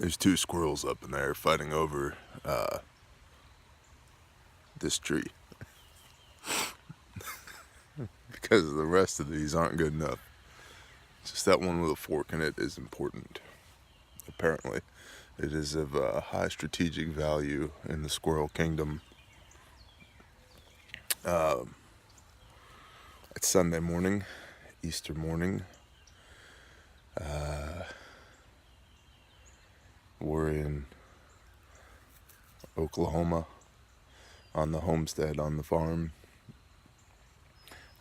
There's two squirrels up in there fighting over this tree because the rest of these aren't good enough. Just that one with a fork in it is important. Apparently, it is of high strategic value in the squirrel kingdom. It's Sunday morning, Easter morning. We're in Oklahoma on the homestead on the farm.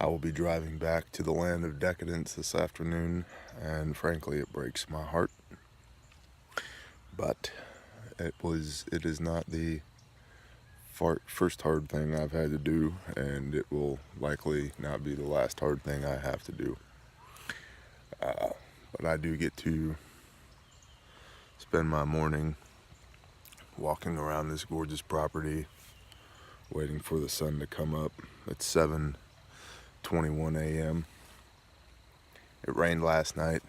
I will be driving back to the land of decadence this afternoon, and frankly, it breaks my heart. But it is not the first hard thing I've had to do, and it will likely not be the last hard thing I have to do. But I do get to spend my morning walking around this gorgeous property, waiting for the sun to come up. It's 7:21 a.m. It rained last night.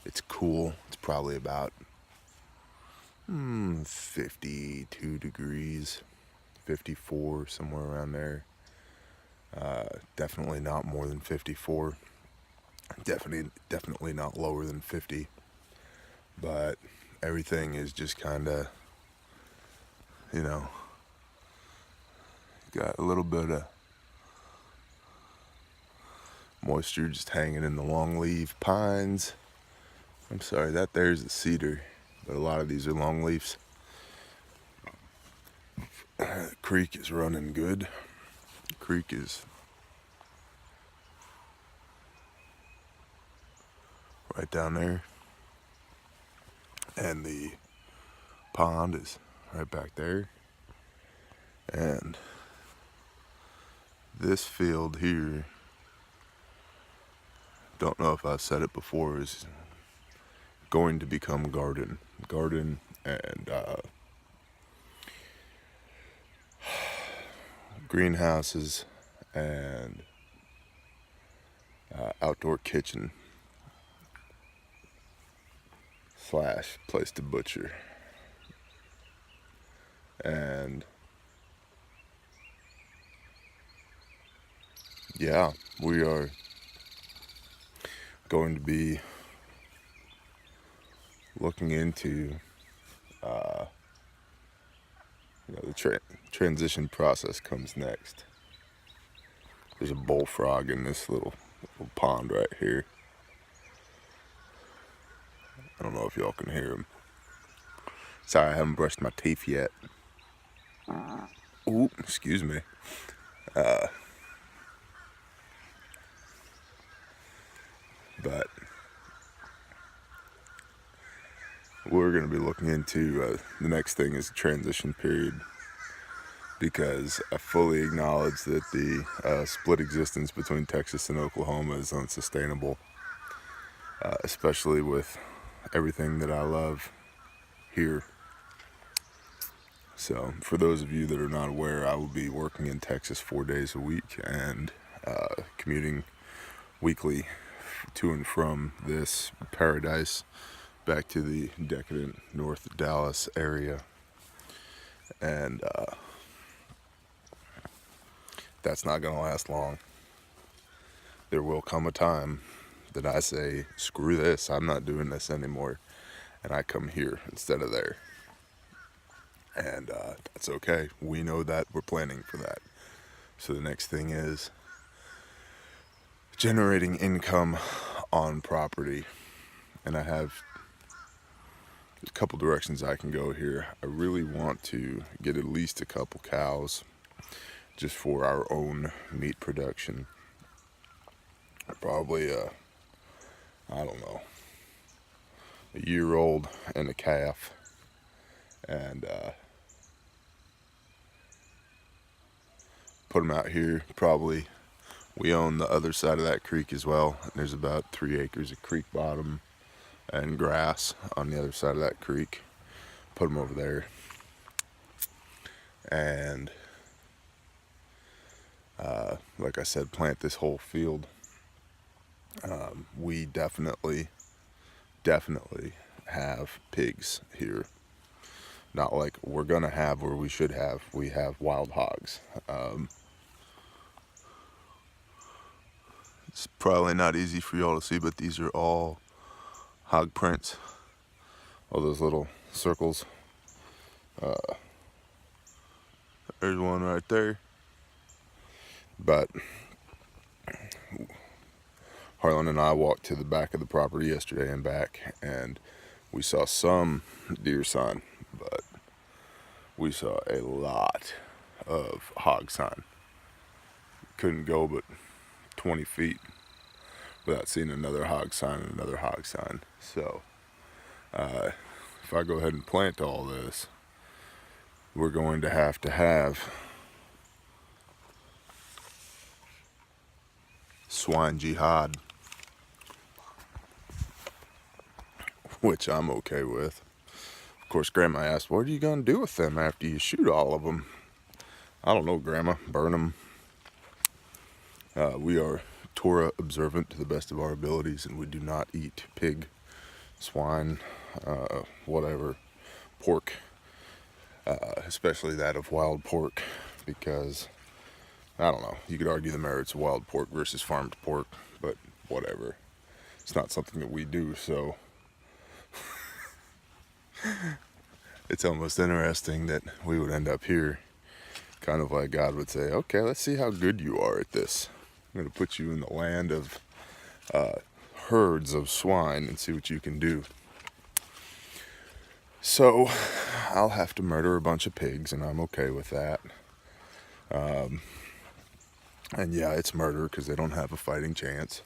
It's cool. It's probably about 52 degrees, 54, somewhere around there. Definitely not more than 54. Definitely not lower than 50. But everything is just kind of, got a little bit of moisture just hanging in the longleaf pines. I'm sorry, that there's the cedar, but a lot of these are longleafs. The creek is running good. The creek is right down there, and the pond is right back there. And this field here, don't know if I've said it before, is going to become garden and greenhouses and outdoor kitchen / place to butcher. And yeah, we are going to be looking into the transition process comes next. There's a bullfrog in this little pond right here. I don't know if y'all can hear him. Sorry, I haven't brushed my teeth yet. Ooh, excuse me. But we're going to be looking into the next thing is the transition period, because I fully acknowledge that the split existence between Texas and Oklahoma is unsustainable, especially with everything that I love here. So for those of you that are not aware, I will be working in Texas 4 days a week and commuting weekly to and from this paradise back to the decadent North Dallas area. And that's not going to last long. There will come a time that I say, screw this, I'm not doing this anymore, and I come here instead of there. And that's okay. We know that. We're planning for that. So the next thing is generating income on property. And I have a couple directions I can go here. I really want to get at least a couple cows just for our own meat production. Probably a year-old and a calf. And put them out here. Probably we own the other side of that creek as well. There's about 3 acres of creek bottom and grass on the other side of that creek. Put them over there. And like I said, plant this whole field. We definitely have pigs here. Not like we're gonna have or we should have. We have wild hogs. It's probably not easy for y'all to see, but these are all hog prints. All those little circles. There's one right there. But Harlan and I walked to the back of the property yesterday and back, and we saw some deer sign, but we saw a lot of hog sign. Couldn't go but 20 feet without seeing another hog sign and another hog sign. So if I go ahead and plant all this, we're going to have swine jihad, which I'm okay with. Of course, Grandma asked, what are you going to do with them after you shoot all of them? I don't know, Grandma. Burn them. We are Torah observant to the best of our abilities, and we do not eat pig, swine, whatever, pork, especially that of wild pork, because, I don't know, you could argue the merits of wild pork versus farmed pork, but whatever. It's not something that we do, so it's almost interesting that we would end up here, kind of like God would say, okay, let's see how good you are at this. I'm going to put you in the land of herds of swine and see what you can do. So I'll have to murder a bunch of pigs, and I'm okay with that. And yeah, it's murder because they don't have a fighting chance.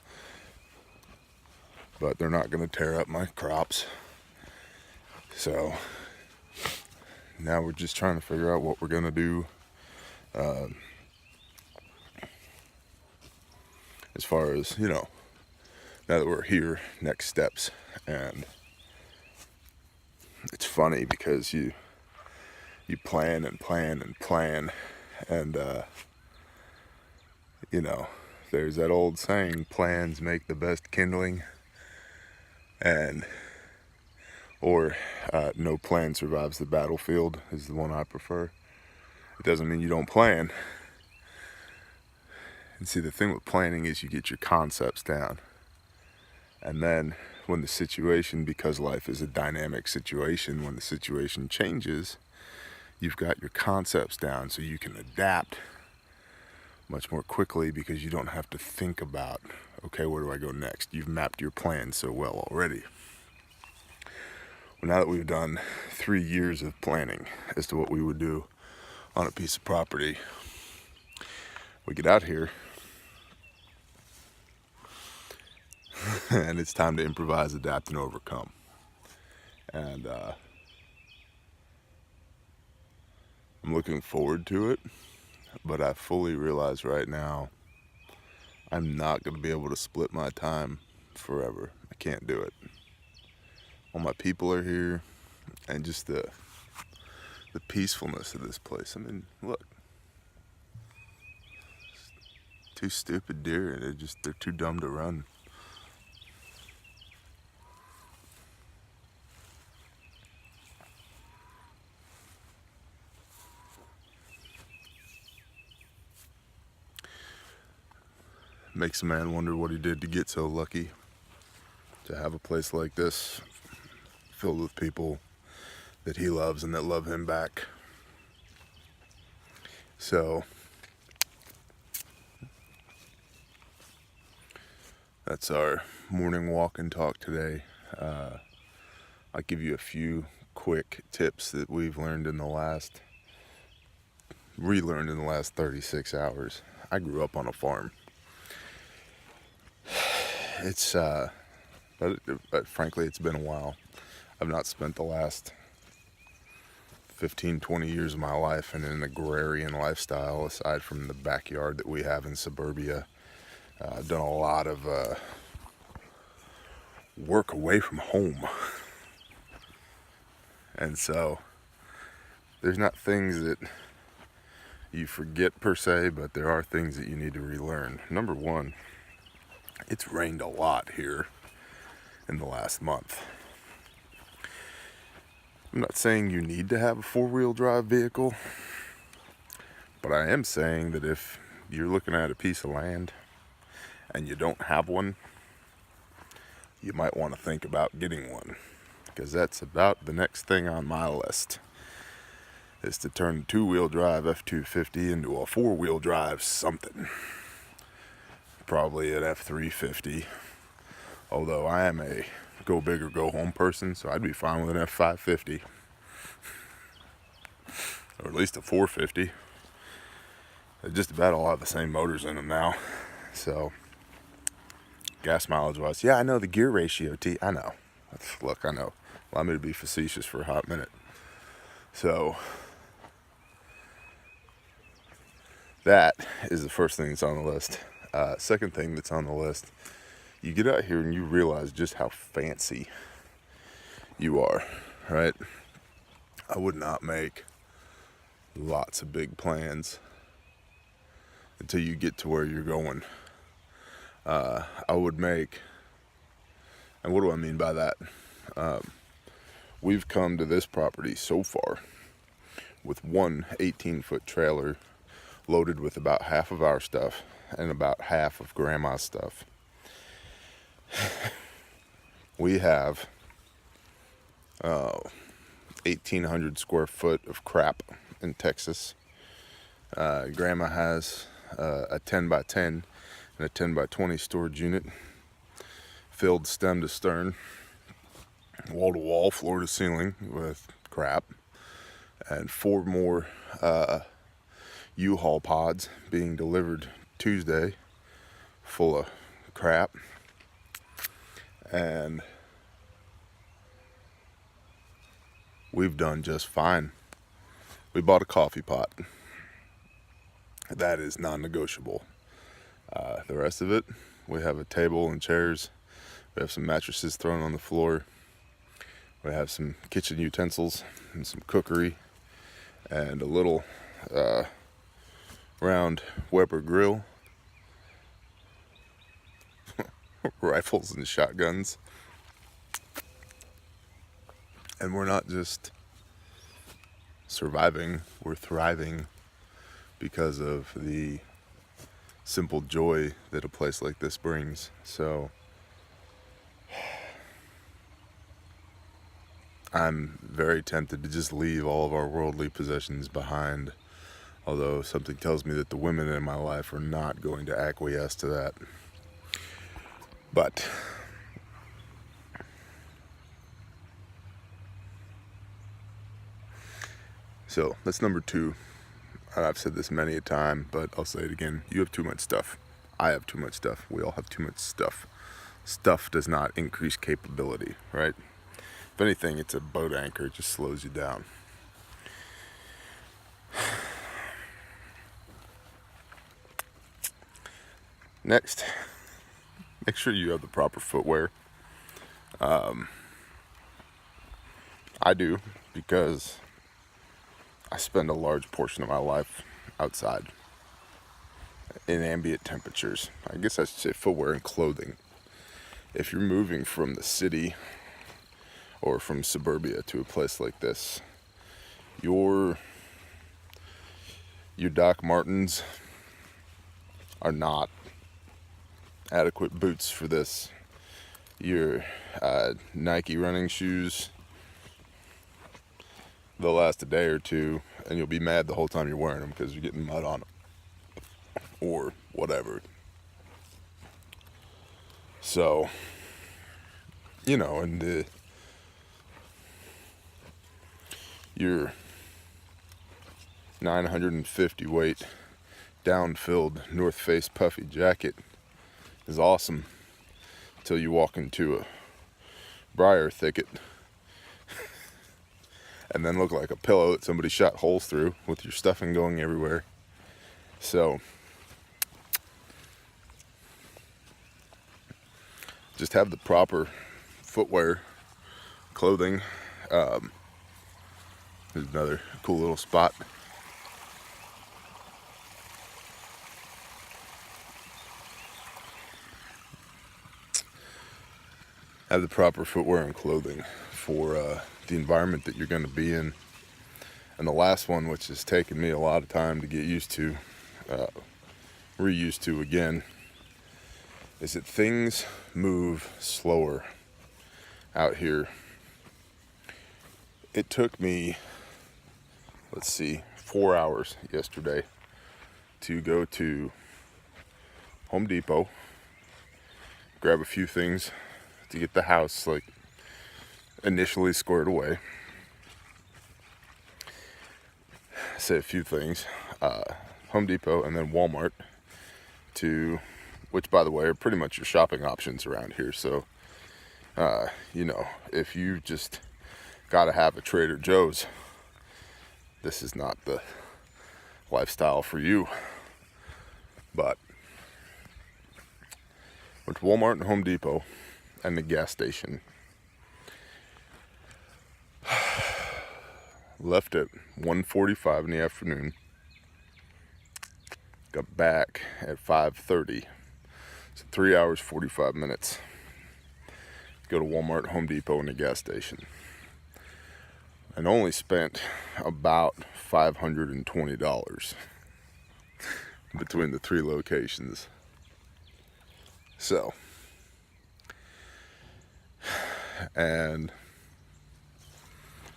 But they're not going to tear up my crops. So now we're just trying to figure out what we're going to do as far as, now that we're here, next steps. And it's funny because you plan and plan and plan, and there's that old saying, plans make the best kindling, or no plan survives the battlefield is the one I prefer. It doesn't mean you don't plan. And see, the thing with planning is you get your concepts down, and then when the situation, because life is a dynamic situation, when the situation changes, you've got your concepts down so you can adapt much more quickly, because you don't have to think about, okay, where do I go next? You've mapped your plan so well already. Well, now that we've done 3 years of planning as to what we would do on a piece of property, we get out here and it's time to improvise, adapt, and overcome. And I'm looking forward to it, but I fully realize right now I'm not going to be able to split my time forever. I can't do it. All my people are here, and just the peacefulness of this place. I mean, look, 2 stupid deer, they're too dumb to run. Makes a man wonder what he did to get so lucky to have a place like this filled with people that he loves and that love him back. So that's our morning walk and talk today. I'll give you a few quick tips that we've relearned in the last 36 hours. I grew up on a farm. But frankly, it's been a while. I've not spent the last 15-20 years of my life in an agrarian lifestyle, aside from the backyard that we have in suburbia. I've done a lot of work away from home. And so there's not things that you forget per se, but there are things that you need to relearn. Number one, it's rained a lot here in the last month. I'm not saying you need to have a four-wheel drive vehicle, but I am saying that if you're looking at a piece of land and you don't have one, you might want to think about getting one, because that's about the next thing on my list, is to turn a two-wheel drive F-250 into a four-wheel drive something. Probably an F-350, although I am a go big or go home person, so I'd be fine with an F-550, or at least a 450. They just about all have the same motors in them now, so gas mileage wise, yeah, I know the gear ratio, I know. Look, I know. Allow me to be facetious for a hot minute. So that is the first thing that's on the list. Second thing that's on the list, you get out here and you realize just how fancy you are, right? I would not make lots of big plans until you get to where you're going. I would make, and what do I mean by that? We've come to this property so far with one 18-foot trailer loaded with about half of our stuff and about half of grandma's stuff. We have 1,800 square foot of crap in Texas. Grandma has a 10 by 10 and a 10 by 20 storage unit, filled stem to stern, wall to wall, floor to ceiling with crap, and 4 more U-Haul pods being delivered Tuesday full of crap. And we've done just fine. We bought a coffee pot. That is non-negotiable. The rest of it, we have a table and chairs. We have some mattresses thrown on the floor. We have some kitchen utensils and some cookery and a little round Weber grill, rifles and shotguns. And we're not just surviving, we're thriving because of the simple joy that a place like this brings. So I'm very tempted to just leave all of our worldly possessions behind, although something tells me that the women in my life are not going to acquiesce to that. But so that's number 2. I've said this many a time, but I'll say it again. You have too much stuff. I have too much stuff. We all have too much stuff. Stuff does not increase capability, right? If anything, it's a boat anchor. It just slows you down. Next, make sure you have the proper footwear. I do, because I spend a large portion of my life outside in ambient temperatures. I guess I should say footwear and clothing. If you're moving from the city or from suburbia to a place like this, your Doc Martens are not adequate boots for this. Your Nike running shoes, they'll last a day or two, and you'll be mad the whole time you're wearing them because you're getting mud on them or whatever. So, you know, and your 950 weight down-filled North Face puffy jacket is awesome until you walk into a briar thicket and then look like a pillow that somebody shot holes through with your stuffing going everywhere. So just have the proper footwear, clothing. There's another cool little spot. Have the proper footwear and clothing for the environment that you're going to be in. And the last one, which has taken me a lot of time to get used to, re-used to again, is that things move slower out here. It took me, 4 hours yesterday to go to Home Depot, grab a few things to get the house initially squared away. Say a few things. Home Depot and then Walmart, which by the way are pretty much your shopping options around here. So if you just gotta have a Trader Joe's, this is not the lifestyle for you. But went to Walmart and Home Depot and the gas station. Left at 1:45 in the afternoon. Got back at 5:30. So 3 hours, 45 minutes. Go to Walmart, Home Depot, and the gas station. And only spent about $520 between the three locations. So, and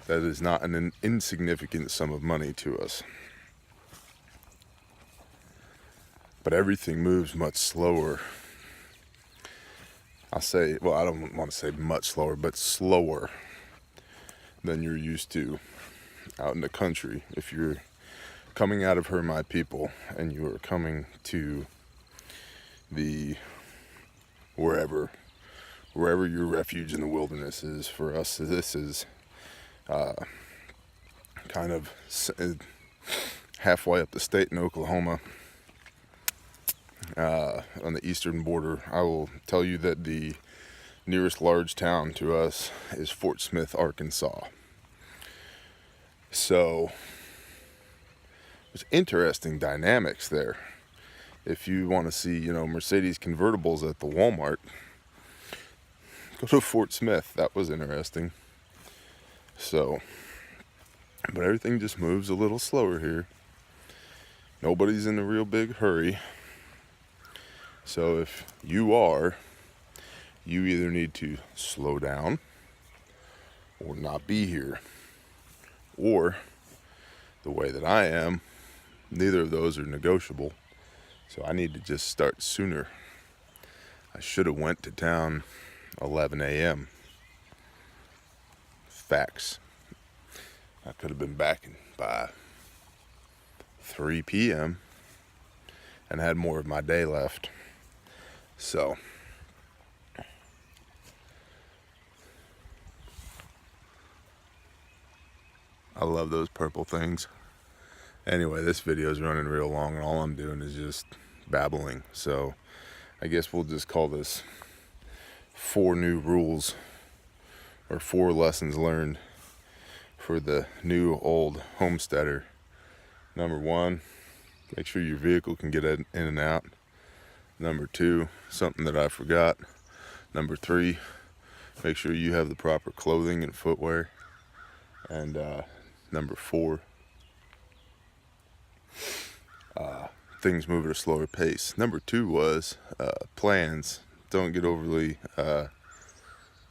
that is not an insignificant sum of money to us. But everything moves much slower. I don't want to say much slower, but slower than you're used to out in the country. If you're coming out of her, my people, and you are coming to the wherever your refuge in the wilderness is, for us, this is kind of halfway up the state in Oklahoma, on the eastern border. I will tell you that the nearest large town to us is Fort Smith, Arkansas. So there's interesting dynamics there. If you want to see, Mercedes convertibles at the Walmart, go to Fort Smith. That was interesting. So, but everything just moves a little slower here. Nobody's in a real big hurry. So if you either need to slow down or not be here. Or the way that I am, neither of those are negotiable. So I need to just start sooner. I should have went to town 11 a.m. Facts. I could have been back by 3 p.m. and had more of my day left. So I love those purple things. Anyway, this video is running real long, and all I'm doing is just babbling. So I guess we'll just call this 4 new rules or 4 lessons learned for the new old homesteader. Number 1, make sure your vehicle can get in and out. Number 2, something that I forgot. Number 3, make sure you have the proper clothing and footwear. And number 4, things move at a slower pace. Number 2 was plans. Don't get overly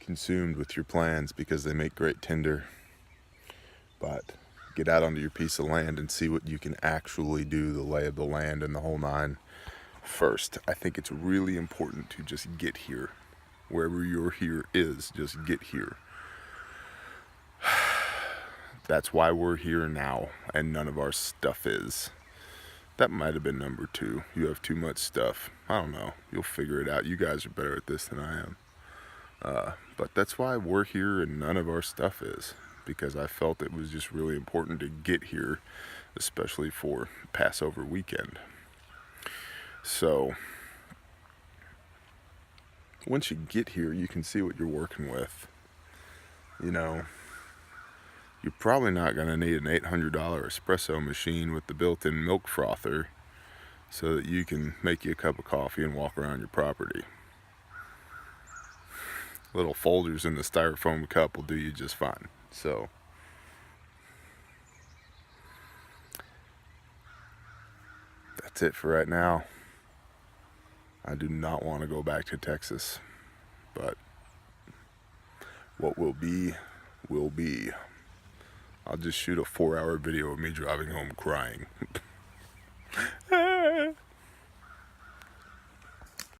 consumed with your plans, because they make great tinder. But get out onto your piece of land and see what you can actually do, the lay of the land and the whole nine. First, I think it's really important to just get here. Wherever your here is, just get here. That's why we're here now, and none of our stuff is. That might have been number 2. You have too much stuff. I don't know. You'll figure it out. You guys are better at this than I am. But that's why we're here and none of our stuff is. Because I felt it was just really important to get here, especially for Passover weekend. So once you get here, you can see what you're working with. You're probably not going to need an $800 espresso machine with the built-in milk frother so that you can make you a cup of coffee and walk around your property. Little folders in the styrofoam cup will do you just fine. So that's it for right now. I do not want to go back to Texas, but what will be, will be. I'll just shoot a 4-hour video of me driving home crying.